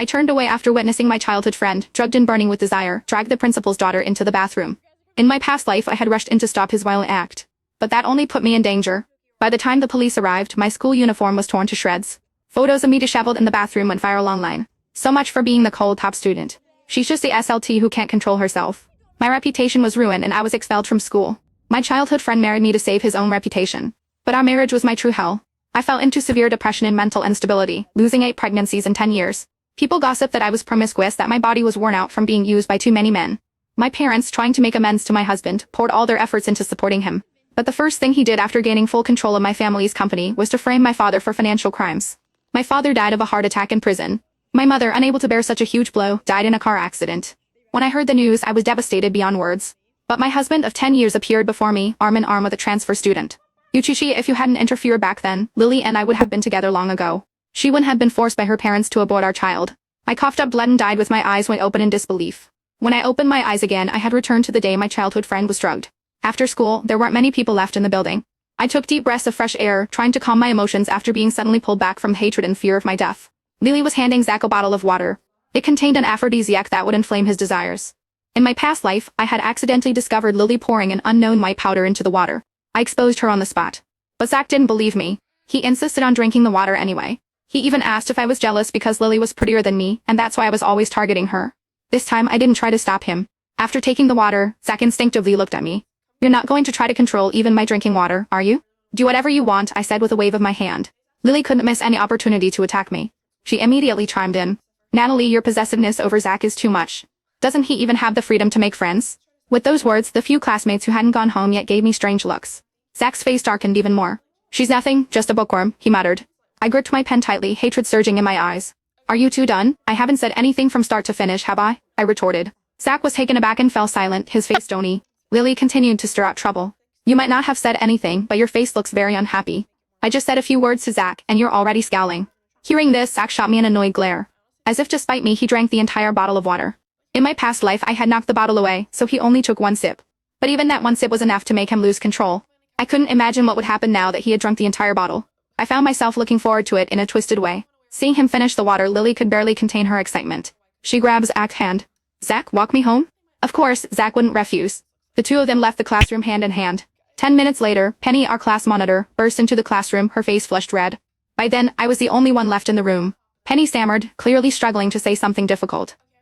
I turned away after witnessing my childhood friend, drugged and burning with desire, drag the principal's daughter into the bathroom. In my past life I had rushed in to stop his violent act. But that only put me in danger. By the time the police arrived, my school uniform was torn to shreds. Photos of me disheveled in the bathroom went viral online. So much for being the cold top student. She's just the SLT who can't control herself. My reputation was ruined and I was expelled from school. My childhood friend married me to save his own reputation. But our marriage was my true hell. I fell into severe depression and mental instability, losing 8 pregnancies in 10 years. People gossiped that I was promiscuous, that my body was worn out from being used by too many men. My parents, trying to make amends to my husband, poured all their efforts into supporting him. But the first thing he did after gaining full control of my family's company was to frame my father for financial crimes. My father died of a heart attack in prison. My mother, unable to bear such a huge blow, died in a car accident. When I heard the news, I was devastated beyond words. But my husband of 10 years appeared before me, arm in arm with a transfer student. Yuchichi, if you hadn't interfered back then, Lily and I would have been together long ago. She wouldn't have been forced by her parents to abort our child. I coughed up blood and died with my eyes wide open in disbelief. When I opened my eyes again, I had returned to the day my childhood friend was drugged. After school, there weren't many people left in the building. I took deep breaths of fresh air, trying to calm my emotions after being suddenly pulled back from hatred and fear of my death. Lily was handing Zach a bottle of water. It contained an aphrodisiac that would inflame his desires. In my past life, I had accidentally discovered Lily pouring an unknown white powder into the water. I exposed her on the spot. But Zach didn't believe me. He insisted on drinking the water anyway. He even asked if I was jealous because Lily was prettier than me, and that's why I was always targeting her. This time, I didn't try to stop him. After taking the water, Zach instinctively looked at me. You're not going to try to control even my drinking water, are you? Do whatever you want, I said with a wave of my hand. Lily couldn't miss any opportunity to attack me. She immediately chimed in. Natalie, your possessiveness over Zach is too much. Doesn't he even have the freedom to make friends? With those words, the few classmates who hadn't gone home yet gave me strange looks. Zach's face darkened even more. She's nothing, just a bookworm, he muttered. I gripped my pen tightly, hatred surging in my eyes. Are you two done? I haven't said anything from start to finish, have I? I retorted. Zach was taken aback and fell silent, his face stony. Lily continued to stir up trouble. You might not have said anything, but your face looks very unhappy. I just said a few words to Zach, and you're already scowling. Hearing this, Zach shot me an annoyed glare. As if to spite me, he drank the entire bottle of water. In my past life, I had knocked the bottle away, so he only took one sip. But even that one sip was enough to make him lose control. I couldn't imagine what would happen now that he had drunk the entire bottle. I found myself looking forward to it in a twisted way. Seeing him finish the water, Lily could barely contain her excitement. She grabbed Zach's hand. Zach, walk me home? Of course, Zach wouldn't refuse. The two of them left the classroom hand in hand. 10 minutes later, Penny, our class monitor, burst into the classroom, her face flushed red. By then, I was the only one left in the room. Penny stammered, clearly struggling to say something difficult.